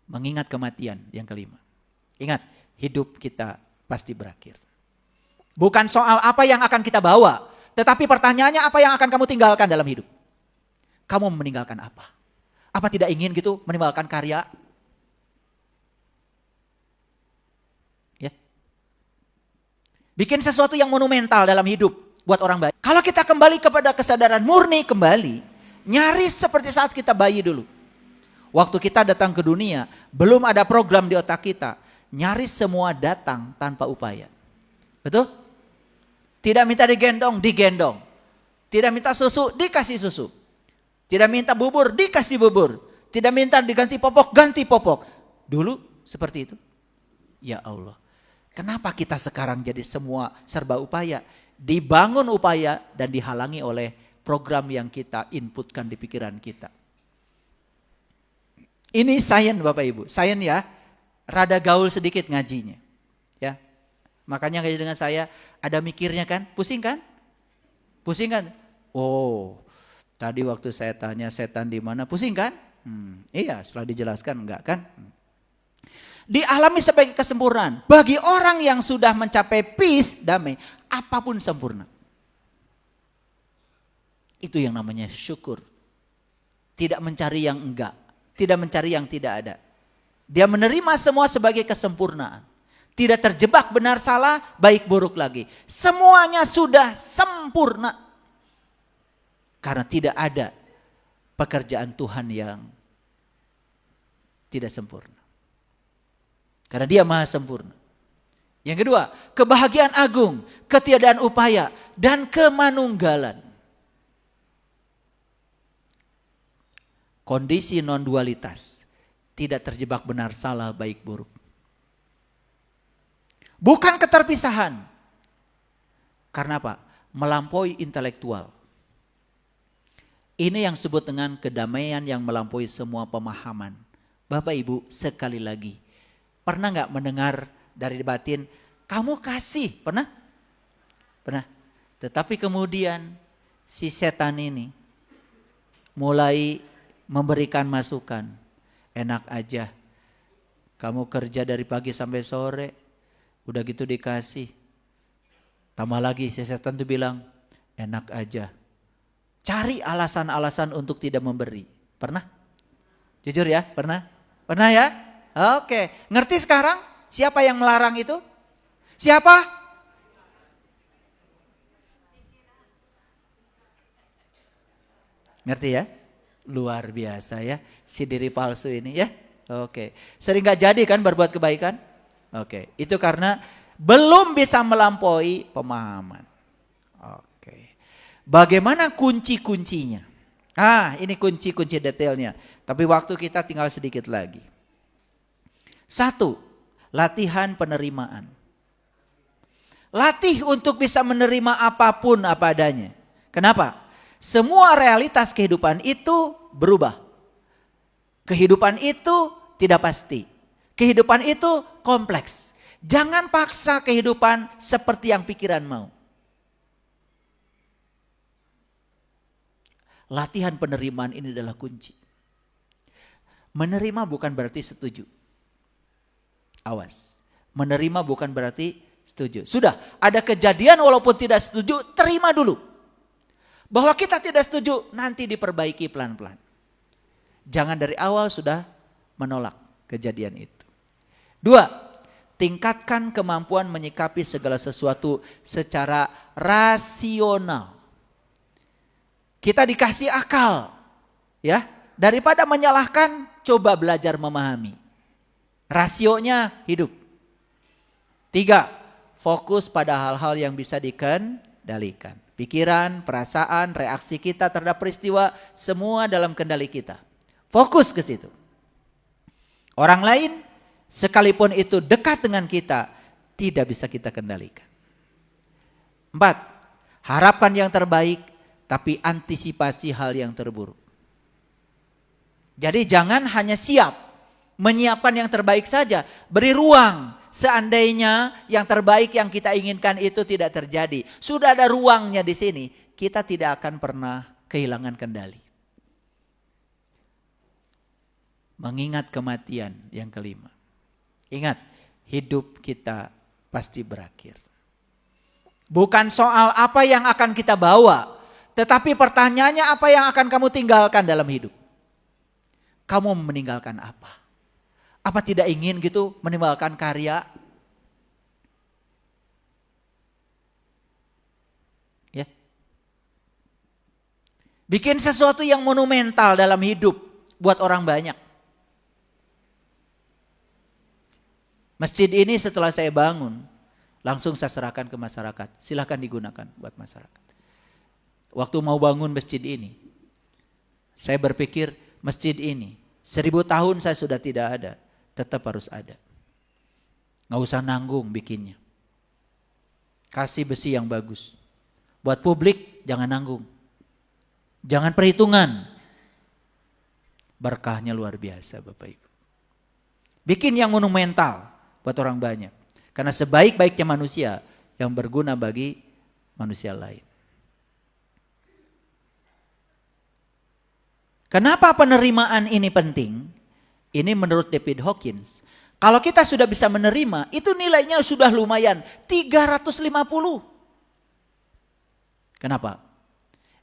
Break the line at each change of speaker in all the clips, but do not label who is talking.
mengingat kematian yang kelima. Ingat, hidup kita pasti berakhir. Bukan soal apa yang akan kita bawa, tetapi pertanyaannya apa yang akan kamu tinggalkan dalam hidup. Kamu meninggalkan apa? Apa tidak ingin gitu meninggalkan karya? Ya. Bikin sesuatu yang monumental dalam hidup buat orang baik. Kalau kita kembali kepada kesadaran murni kembali, nyaris seperti saat kita bayi dulu. Waktu kita datang ke dunia, belum ada program di otak kita. Nyaris semua datang tanpa upaya. Betul? Tidak minta digendong, digendong. Tidak minta susu, dikasih susu. Tidak minta bubur, dikasih bubur. Tidak minta diganti popok, ganti popok. Dulu seperti itu. Ya Allah. Kenapa kita sekarang jadi semua serba upaya? Dibangun upaya dan dihalangi oleh program yang kita inputkan di pikiran kita. Ini sains Bapak Ibu, sains ya, rada gaul sedikit ngajinya, ya. Makanya ngaji dengan saya ada mikirnya kan, pusing kan? Pusing kan? Oh, tadi waktu saya tanya setan di mana, pusing kan? Iya, setelah dijelaskan enggak kan? Dialami sebagai kesempurnaan. Bagi orang yang sudah mencapai peace, damai, apapun sempurna. Itu yang namanya syukur. Tidak mencari yang enggak. Tidak mencari yang tidak ada. Dia menerima semua sebagai kesempurnaan. Tidak terjebak benar salah, baik buruk lagi. Semuanya sudah sempurna. Karena tidak ada pekerjaan Tuhan yang tidak sempurna. Karena Dia Maha Sempurna. Yang kedua, kebahagiaan agung, ketiadaan upaya, dan kemanunggalan. Kondisi non-dualitas, tidak terjebak benar salah baik buruk. Bukan keterpisahan. Karena apa? Melampaui intelektual. Ini yang disebut dengan kedamaian yang melampaui semua pemahaman. Bapak Ibu sekali lagi, pernah gak mendengar dari batin, kamu kasih, pernah? Pernah. Tetapi kemudian si setan ini mulai memberikan masukan. Enak aja. Kamu kerja dari pagi sampai sore. Udah gitu dikasih. Tambah lagi si setan tuh bilang, enak aja. Cari alasan-alasan untuk tidak memberi. Pernah? Jujur ya, pernah? Pernah ya? Oke. Ngerti sekarang siapa yang melarang itu? Siapa? Ngerti ya? Luar biasa ya, si diri palsu ini ya. Oke, sering gak jadi kan berbuat kebaikan? Oke, itu karena belum bisa melampaui pemahaman. Oke, bagaimana kunci-kuncinya? Ini kunci-kunci detailnya. Tapi waktu kita tinggal sedikit lagi. 1, latihan penerimaan. Latih untuk bisa menerima apapun apa adanya. Kenapa? Semua realitas kehidupan itu berubah. Kehidupan itu tidak pasti. Kehidupan itu kompleks. Jangan paksa kehidupan seperti yang pikiran mau. Latihan penerimaan ini adalah kunci. Menerima bukan berarti setuju. Awas. Menerima bukan berarti setuju. Sudah, ada kejadian walaupun tidak setuju, terima dulu. Bahwa kita tidak setuju, nanti diperbaiki pelan-pelan. Jangan dari awal sudah menolak kejadian itu. 2, tingkatkan kemampuan menyikapi segala sesuatu secara rasional. Kita dikasih akal, ya. Daripada menyalahkan, coba belajar memahami. Rasionya hidup. 3, fokus pada hal-hal yang bisa dikendalikan. Pikiran, perasaan, reaksi kita terhadap peristiwa, semua dalam kendali kita. Fokus ke situ. Orang lain, sekalipun itu dekat dengan kita, tidak bisa kita kendalikan. 4, harapan yang terbaik, tapi antisipasi hal yang terburuk. Jadi jangan hanya siap, menyiapkan yang terbaik saja, beri ruang. Seandainya yang terbaik yang kita inginkan itu tidak terjadi, sudah ada ruangnya di sini, kita tidak akan pernah kehilangan kendali. mengingat kematian yang kelima. Ingat, hidup kita pasti berakhir. Bukan soal apa yang akan kita bawa, tetapi pertanyaannya apa yang akan kamu tinggalkan dalam hidup. Kamu meninggalkan apa? Apa tidak ingin gitu meninggalkan karya? Ya. Bikin sesuatu yang monumental dalam hidup buat orang banyak. Masjid ini setelah saya bangun, langsung saya serahkan ke masyarakat. Silakan digunakan buat masyarakat. Waktu mau bangun masjid ini, saya berpikir masjid ini 1000 tahun saya sudah tidak ada, tetap harus ada. Nggak usah nanggung bikinnya. Kasih besi yang bagus. Buat publik jangan nanggung. Jangan perhitungan. Berkahnya luar biasa Bapak Ibu. Bikin yang monumental buat orang banyak. Karena sebaik-baiknya manusia yang berguna bagi manusia lain. Kenapa penerimaan ini penting? Ini menurut David Hawkins. Kalau kita sudah bisa menerima, itu nilainya sudah lumayan. 350. Kenapa?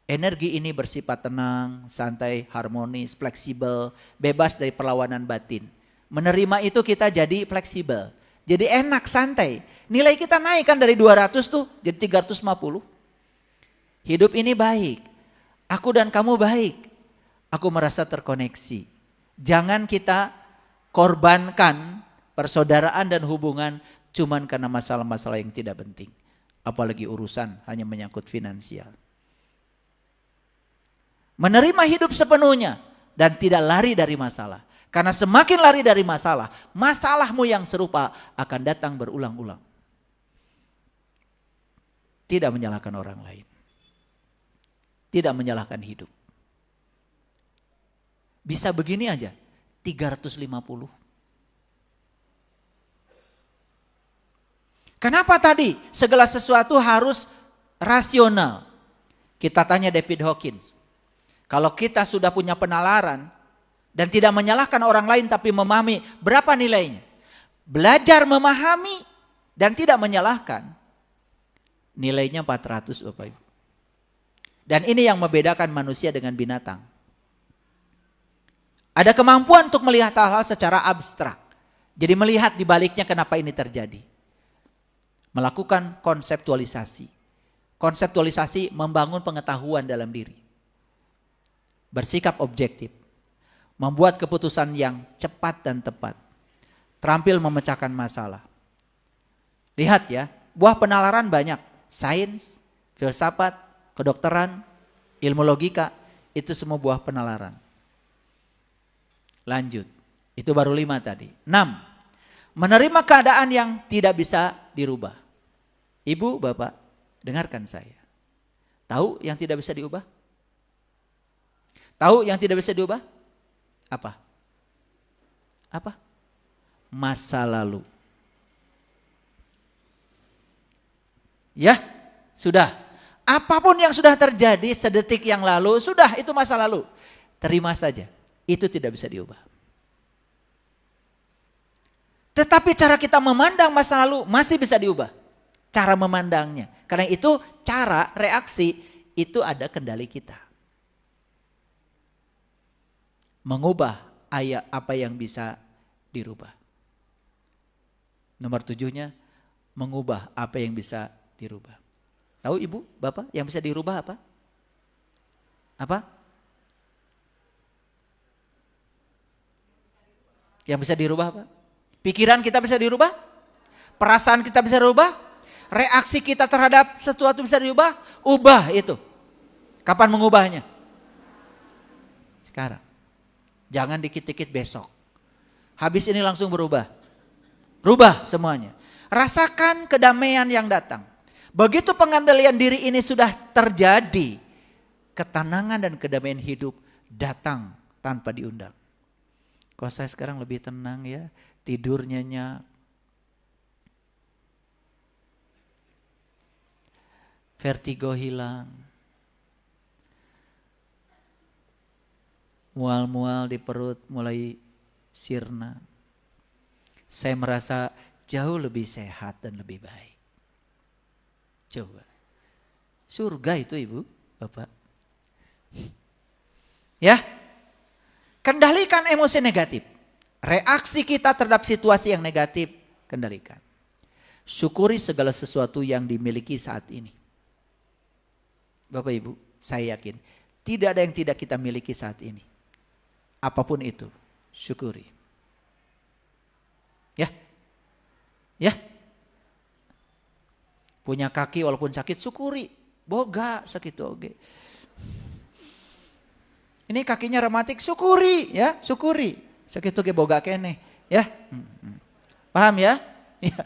Energi ini bersifat tenang, santai, harmonis, fleksibel, bebas dari perlawanan batin. Menerima itu kita jadi fleksibel. Jadi enak, santai. Nilai kita naik kan dari 200 tuh jadi 350. Hidup ini baik. Aku dan kamu baik. Aku merasa terkoneksi. Jangan kita korbankan persaudaraan dan hubungan cuman karena masalah-masalah yang tidak penting. Apalagi urusan hanya menyangkut finansial. Menerima hidup sepenuhnya dan tidak lari dari masalah. Karena semakin lari dari masalah, masalahmu yang serupa akan datang berulang-ulang. Tidak menyalahkan orang lain. Tidak menyalahkan hidup. Bisa begini aja, 350. Kenapa tadi segala sesuatu harus rasional? Kita tanya David Hawkins. Kalau kita sudah punya penalaran dan tidak menyalahkan orang lain tapi memahami, berapa nilainya? Belajar memahami dan tidak menyalahkan, nilainya 400 Bapak Ibu. Dan ini yang membedakan manusia dengan binatang. Ada kemampuan untuk melihat hal-hal secara abstrak. Jadi melihat di baliknya kenapa ini terjadi. Melakukan konseptualisasi. Konseptualisasi membangun pengetahuan dalam diri. Bersikap objektif. Membuat keputusan yang cepat dan tepat. Terampil memecahkan masalah. Lihat ya, buah penalaran banyak. Sains, filsafat, kedokteran, ilmu logika, itu semua buah penalaran. Lanjut, itu baru 5 tadi. 6, menerima keadaan yang tidak bisa dirubah. Ibu, bapak, dengarkan saya. Tahu yang tidak bisa diubah? Tahu yang tidak bisa diubah? Apa? Apa? Masa lalu. Ya, sudah. Apapun yang sudah terjadi sedetik yang lalu, sudah itu masa lalu. Terima saja. Itu tidak bisa diubah. Tetapi cara kita memandang masa lalu masih bisa diubah. Cara memandangnya. Karena itu cara reaksi itu ada kendali kita. Mengubah apa yang bisa dirubah. Nomor 7-nya, mengubah apa yang bisa dirubah. Tahu ibu, bapak yang bisa dirubah apa? Apa? Yang bisa dirubah apa? Pikiran kita bisa dirubah? Perasaan kita bisa dirubah? Reaksi kita terhadap sesuatu bisa dirubah? Ubah itu. Kapan mengubahnya? Sekarang. Jangan dikit-dikit besok. Habis ini langsung berubah. Rubah semuanya. Rasakan kedamaian yang datang. Begitu pengendalian diri ini sudah terjadi, ketenangan dan kedamaian hidup datang tanpa diundang. Kok saya sekarang lebih tenang ya, tidur nyenyak. Vertigo hilang. Mual-mual di perut mulai sirna. Saya merasa jauh lebih sehat dan lebih baik. Coba. Surga itu Ibu, Bapak. Ya. Kendalikan emosi negatif. Reaksi kita terhadap situasi yang negatif, kendalikan. Syukuri segala sesuatu yang dimiliki saat ini. Bapak Ibu, saya yakin tidak ada yang tidak kita miliki saat ini. Apapun itu, syukuri. Ya. Ya. Punya kaki walaupun sakit, syukuri. Boga sakit oge. Ini kakinya rematik, syukuri ya, syukuri. Sakit oge boga kene, ya. Paham ya? Ya.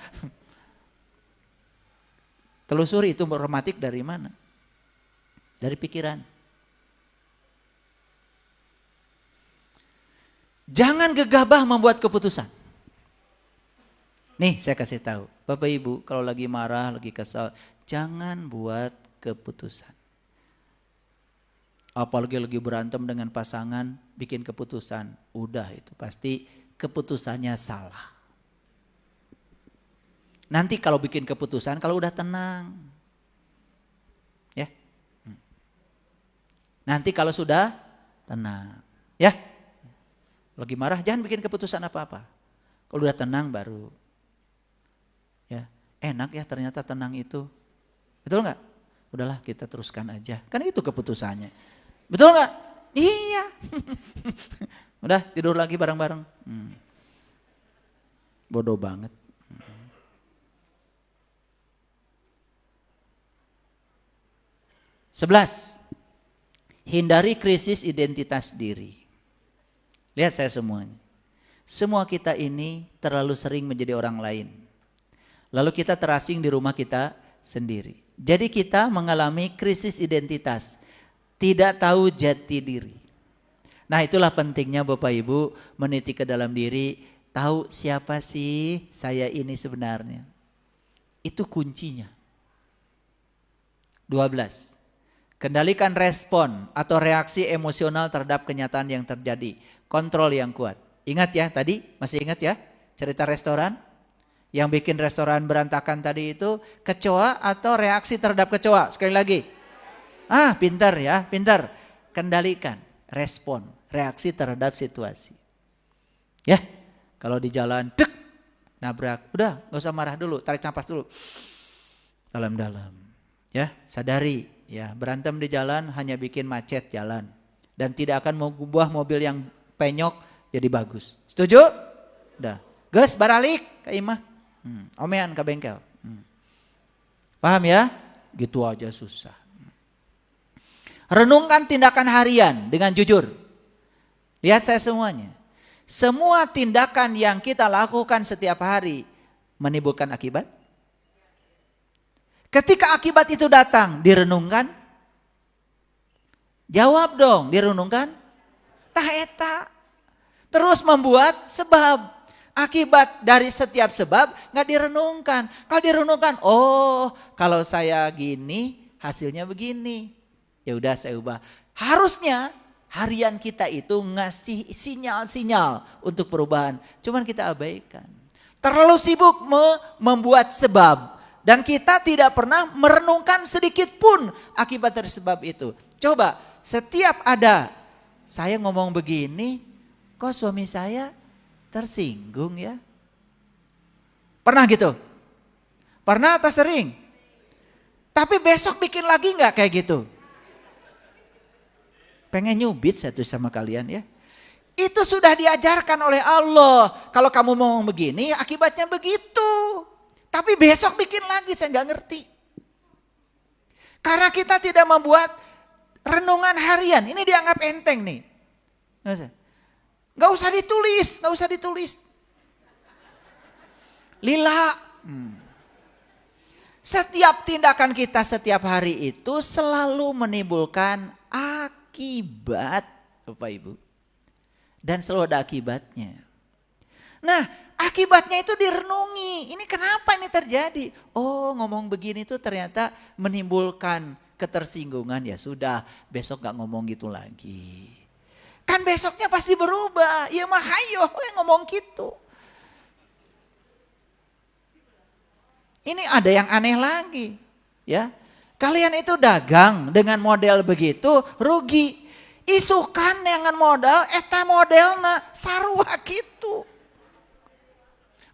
Telusuri itu rematik dari mana? Dari pikiran. Jangan gegabah membuat keputusan. Nih saya kasih tahu, Bapak Ibu kalau lagi marah, lagi kesal, jangan buat keputusan. Apalagi lagi berantem dengan pasangan, bikin keputusan, udah itu pasti keputusannya salah. Nanti kalau bikin keputusan, kalau udah tenang, ya. Nanti kalau sudah tenang, ya. Lagi marah, jangan bikin keputusan apa-apa. Kalau udah tenang baru. Ya, enak ya ternyata tenang itu. Betul nggak? Udahlah kita teruskan aja. Kan itu keputusannya. Betul nggak? Iya. Udah tidur lagi bareng-bareng. Bodoh banget. Sebelas. Hindari krisis identitas diri. Lihat saya semuanya. Semua kita ini terlalu sering menjadi orang lain. Lalu kita terasing di rumah kita sendiri. Jadi kita mengalami krisis identitas. Tidak tahu jati diri. Nah itulah pentingnya Bapak Ibu meniti ke dalam diri. Tahu siapa sih saya ini sebenarnya. Itu kuncinya. 12. Kendalikan respon atau reaksi emosional terhadap kenyataan yang terjadi. Kontrol yang kuat. Ingat ya tadi, masih ingat ya cerita restoran? Yang bikin restoran berantakan tadi itu kecoa atau reaksi terhadap kecoa? Sekali lagi. Pintar ya, pintar. Kendalikan respon, reaksi terhadap situasi. Ya, kalau di jalan, dek, nabrak. Udah, gak usah marah dulu, tarik nafas dulu. Dalam-dalam. Ya, sadari. Ya, berantem di jalan hanya bikin macet jalan. Dan tidak akan mengubah mobil yang penyok jadi bagus. Setuju? Udah. Gus, baralik ke imah. Omean ke bengkel. Paham ya? Gitu aja susah. Renungkan tindakan harian dengan jujur. Lihat saya semuanya. Semua tindakan yang kita lakukan setiap hari menimbulkan akibat. Ketika akibat itu datang, direnungkan. Jawab dong, direnungkan. Tah eta. Terus membuat sebab. Akibat dari setiap sebab gak direnungkan. Kalau direnungkan, oh kalau saya gini hasilnya begini. Ya udah saya ubah. Harusnya harian kita itu ngasih sinyal-sinyal untuk perubahan. Cuman kita abaikan. Terlalu sibuk membuat sebab. Dan kita tidak pernah merenungkan sedikit pun akibat dari sebab itu. Coba setiap ada saya ngomong begini, kok suami saya tersinggung ya? Pernah gitu? Pernah atau sering? Tapi besok bikin lagi gak kayak gitu? Pengen nyubit satu sama kalian ya. Itu sudah diajarkan oleh Allah. Kalau kamu mau begini akibatnya begitu. Tapi besok bikin lagi, saya gak ngerti. Karena kita tidak membuat renungan harian. Ini dianggap enteng nih. Gak usah ditulis, gak usah ditulis. Lila. Setiap tindakan kita setiap hari itu selalu menimbulkan akibat, Bapak Ibu. Dan selalu ada akibatnya. Nah, akibatnya itu direnungi. Ini kenapa ini terjadi? Oh, ngomong begini tuh ternyata menimbulkan ketersinggungan. Ya sudah, besok gak ngomong gitu lagi. Kan besoknya pasti berubah. Ya mah hayo yang ngomong gitu. Ini ada yang aneh lagi, ya. Kalian itu dagang dengan model begitu, rugi. Isukan dengan modal, eta modelna sarua gitu.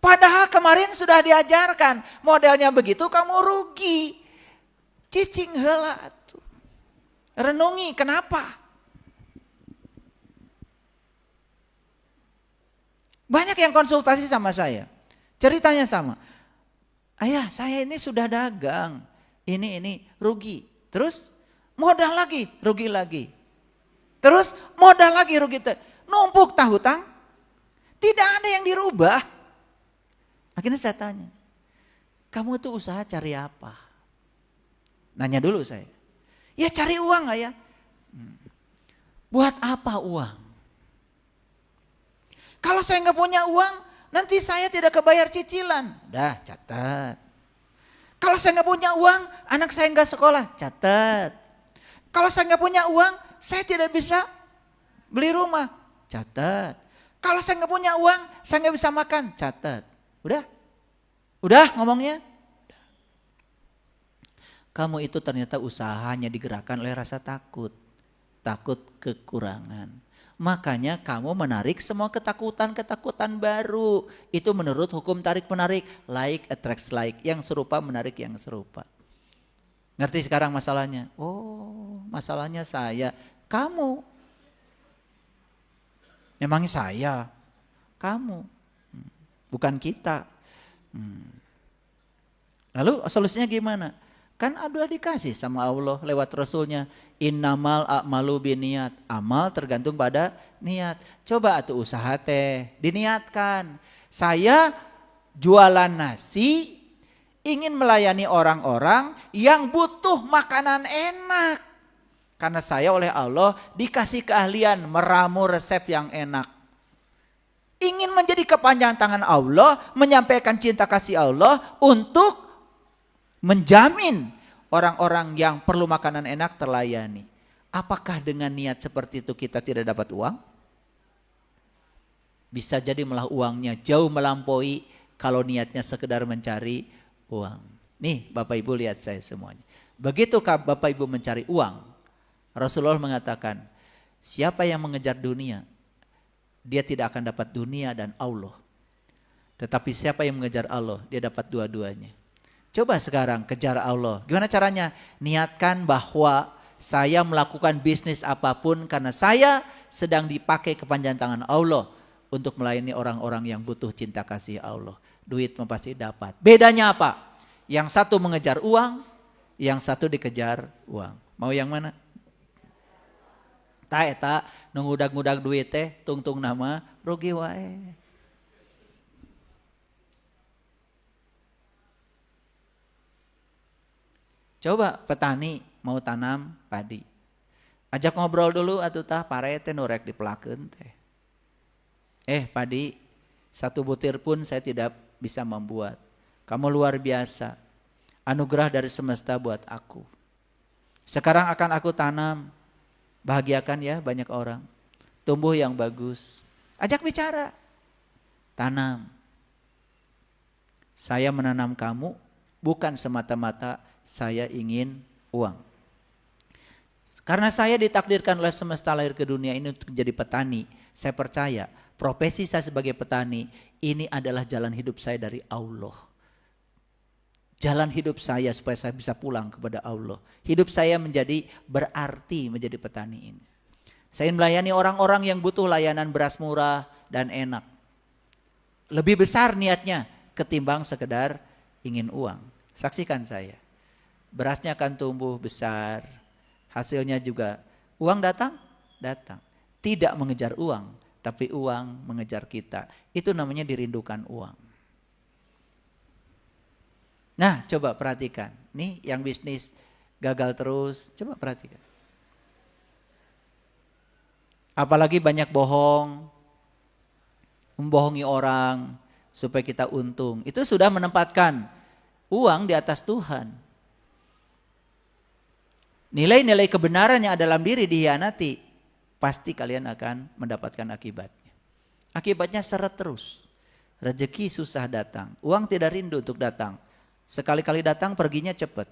Padahal kemarin sudah diajarkan, modelnya begitu kamu rugi. Cicing heula atuh. Renungi kenapa? Banyak yang konsultasi sama saya. Ceritanya sama. Ayah, saya ini sudah dagang. Ini rugi. Terus modal lagi, rugi lagi. Terus modal lagi, rugi. Numpuk hutang. Tidak ada yang dirubah. Akhirnya saya tanya, kamu tuh usaha cari apa? Nanya dulu saya. Ya cari uang ayah. Buat apa uang? Kalau saya nggak punya uang, nanti saya tidak kebayar cicilan. Dah catat. Kalau saya nggak punya uang, anak saya nggak sekolah. Catat. Kalau saya nggak punya uang, saya tidak bisa beli rumah. Catat. Kalau saya nggak punya uang, saya nggak bisa makan. Catat. Udah ngomongnya. Kamu itu ternyata usahanya digerakkan oleh rasa takut. Takut kekurangan. Makanya kamu menarik semua ketakutan-ketakutan baru. Itu menurut hukum tarik-menarik. Like attracts like. Yang serupa menarik yang serupa. Ngerti sekarang masalahnya? Oh, masalahnya saya. Kamu. Memangnya saya? Kamu. Bukan kita. Lalu solusinya gimana? Kan udah dikasih sama Allah lewat Rasulnya. Innamal a'malu biniat. Amal tergantung pada niat. Coba atuh usaha teh. Diniatkan. Saya jualan nasi. Ingin melayani orang-orang yang butuh makanan enak. Karena saya oleh Allah dikasih keahlian meramu resep yang enak. Ingin menjadi kepanjangan tangan Allah. Menyampaikan cinta kasih Allah untuk menjamin orang-orang yang perlu makanan enak terlayani. Apakah dengan niat seperti itu kita tidak dapat uang? Bisa jadi malah uangnya jauh melampaui kalau niatnya sekedar mencari uang. Nih Bapak Ibu lihat saya semuanya. Begitu Bapak Ibu mencari uang, Rasulullah mengatakan, siapa yang mengejar dunia, dia tidak akan dapat dunia dan Allah. Tetapi siapa yang mengejar Allah, dia dapat dua-duanya. Coba sekarang kejar Allah. Gimana caranya? Niatkan bahwa saya melakukan bisnis apapun karena saya sedang dipakai kepanjangan tangan Allah untuk melayani orang-orang yang butuh cinta kasih Allah. Duit pasti dapat. Bedanya apa? Yang satu mengejar uang, yang satu dikejar uang. Mau yang mana? Tak nungudag-ngudag duit teh, tung-tung nama rugi wae. Coba petani mau tanam padi. Ajak ngobrol dulu atuh tah pare teh nu rek dipelakeun teh. Padi, satu butir pun saya tidak bisa membuat. Kamu luar biasa. Anugerah dari semesta buat aku. Sekarang akan aku tanam. Bahagiakan ya banyak orang. Tumbuh yang bagus. Ajak bicara. Tanam. Saya menanam kamu bukan semata-mata saya ingin uang. Karena saya ditakdirkan oleh semesta lahir ke dunia ini untuk menjadi petani. Saya percaya profesi saya sebagai petani ini adalah jalan hidup saya dari Allah. Jalan hidup saya supaya saya bisa pulang kepada Allah. Hidup saya menjadi berarti menjadi petani ini. Saya melayani orang-orang yang butuh layanan beras murah dan enak. Lebih besar niatnya ketimbang sekedar ingin uang. Saksikan saya. Berasnya akan tumbuh besar. Hasilnya juga uang datang. Tidak mengejar uang, tapi uang mengejar kita. Itu namanya dirindukan uang. Nah, coba perhatikan. Nih yang bisnis gagal terus, coba perhatikan. Apalagi banyak bohong, membohongi orang supaya kita untung. Itu sudah menempatkan uang di atas Tuhan. Nilai-nilai kebenaran yang ada dalam diri dihianati. pasti kalian akan mendapatkan akibatnya. Akibatnya seret terus. Rezeki susah datang, uang tidak rindu untuk datang. Sekali-kali datang perginya cepat.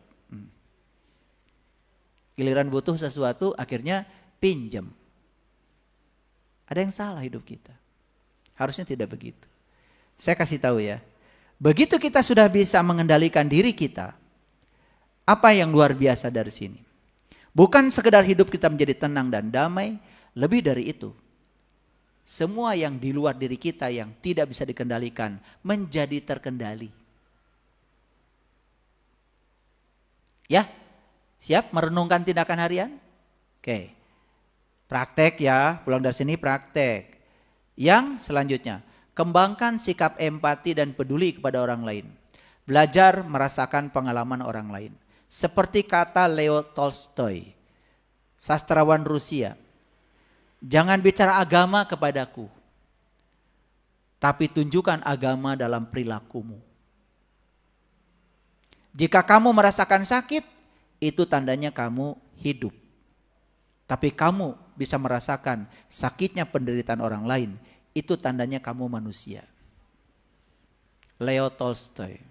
Giliran butuh sesuatu akhirnya pinjam. Ada yang salah hidup kita. Harusnya tidak begitu. Saya kasih tahu ya. Begitu kita sudah bisa mengendalikan diri kita, apa yang luar biasa dari sini? Bukan sekedar hidup kita menjadi tenang dan damai, lebih dari itu. Semua yang di luar diri kita yang tidak bisa dikendalikan menjadi terkendali. Ya, siap merenungkan tindakan harian? Oke, praktek ya, pulang dari sini praktek. Yang selanjutnya, kembangkan sikap empati dan peduli kepada orang lain. Belajar merasakan pengalaman orang lain. Seperti kata Leo Tolstoy, sastrawan Rusia, jangan bicara agama kepadaku, tapi tunjukkan agama dalam perilakumu. Jika kamu merasakan sakit, itu tandanya kamu hidup. Tapi kamu bisa merasakan sakitnya penderitaan orang lain, itu tandanya kamu manusia. Leo Tolstoy.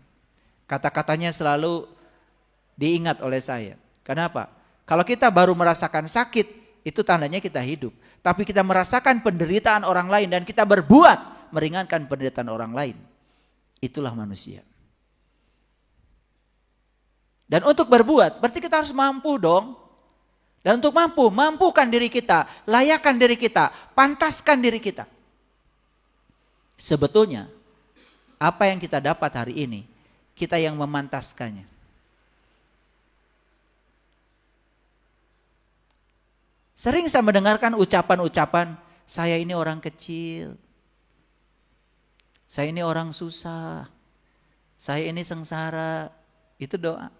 Kata-katanya selalu diingat oleh saya. Kenapa? Kalau kita baru merasakan sakit, itu tandanya kita hidup. Tapi kita merasakan penderitaan orang lain dan kita berbuat meringankan penderitaan orang lain, itulah manusia. Dan untuk berbuat, berarti kita harus mampu dong. Dan untuk mampukan diri kita, layakkan diri kita, pantaskan diri kita. Sebetulnya, apa yang kita dapat hari ini, kita yang memantaskannya. Sering saya mendengarkan ucapan-ucapan, saya ini orang kecil, saya ini orang susah, saya ini sengsara, itu doa.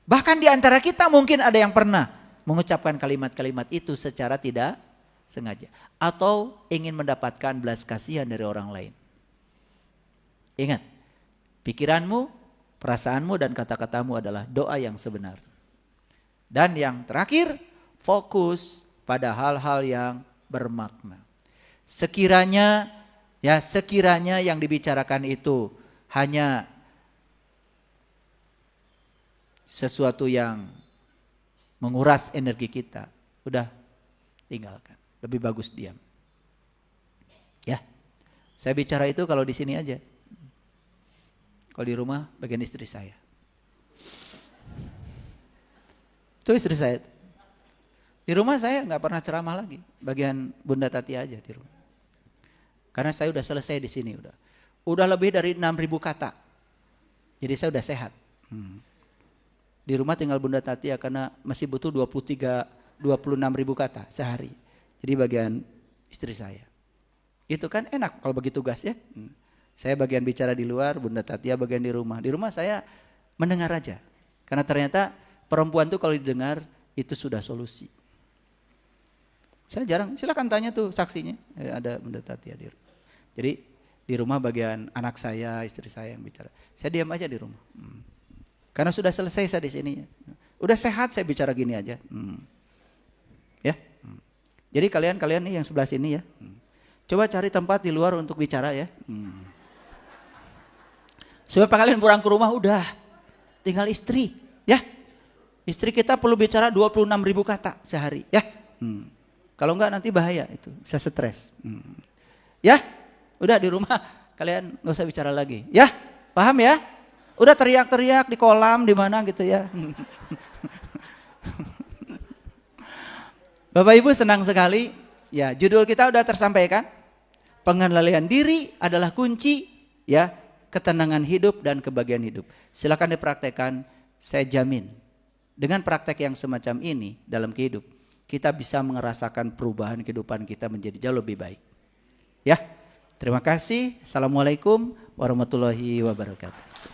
Bahkan di antara kita mungkin ada yang pernah mengucapkan kalimat-kalimat itu secara tidak sengaja. Atau ingin mendapatkan belas kasihan dari orang lain. Ingat, pikiranmu, perasaanmu dan kata-katamu adalah doa yang sebenar. Dan yang terakhir, fokus pada hal-hal yang bermakna. Sekiranya yang dibicarakan itu hanya sesuatu yang menguras energi kita, udah tinggalkan. Lebih bagus diam. Ya, saya bicara itu kalau di sini aja. Kalau di rumah bagian istri saya. Itu istri saya. Di rumah saya nggak pernah ceramah lagi. Bagian Bunda Tati aja di rumah. Karena saya udah selesai di sini udah. Udah lebih dari 6.000 kata. Jadi saya udah sehat. Di rumah tinggal Bunda Tati ya karena masih butuh 26.000 kata sehari. Jadi bagian istri saya. Itu kan enak kalau bagi tugas ya. Saya bagian bicara di luar, Bunda Tati bagian di rumah. Di rumah saya mendengar aja. Karena ternyata perempuan tuh kalau didengar itu sudah solusi. Saya jarang, silakan tanya tuh saksinya. Ada Bunda Tati di rumah. Jadi di rumah bagian anak saya, istri saya yang bicara. Saya diam aja di rumah. Karena sudah selesai saya di sini. Udah sehat saya bicara gini aja. Ya. Jadi kalian nih yang sebelah sini ya. Coba cari tempat di luar untuk bicara ya. Supaya kalian pulang ke rumah udah tinggal istri ya. Istri kita perlu bicara 26.000 kata sehari ya. Kalau enggak nanti bahaya itu, bisa stres. Ya. Udah di rumah kalian enggak usah bicara lagi. Ya. Paham ya? Udah teriak-teriak di kolam di mana gitu ya. Bapak Ibu senang sekali. Ya, judul kita udah tersampaikan. Pengendalian diri adalah kunci ya ketenangan hidup dan kebahagiaan hidup. Silakan dipraktekkan, saya jamin. Dengan praktek yang semacam ini dalam kehidup, kita bisa merasakan perubahan kehidupan kita menjadi jauh lebih baik. Ya. Terima kasih. Assalamualaikum warahmatullahi wabarakatuh.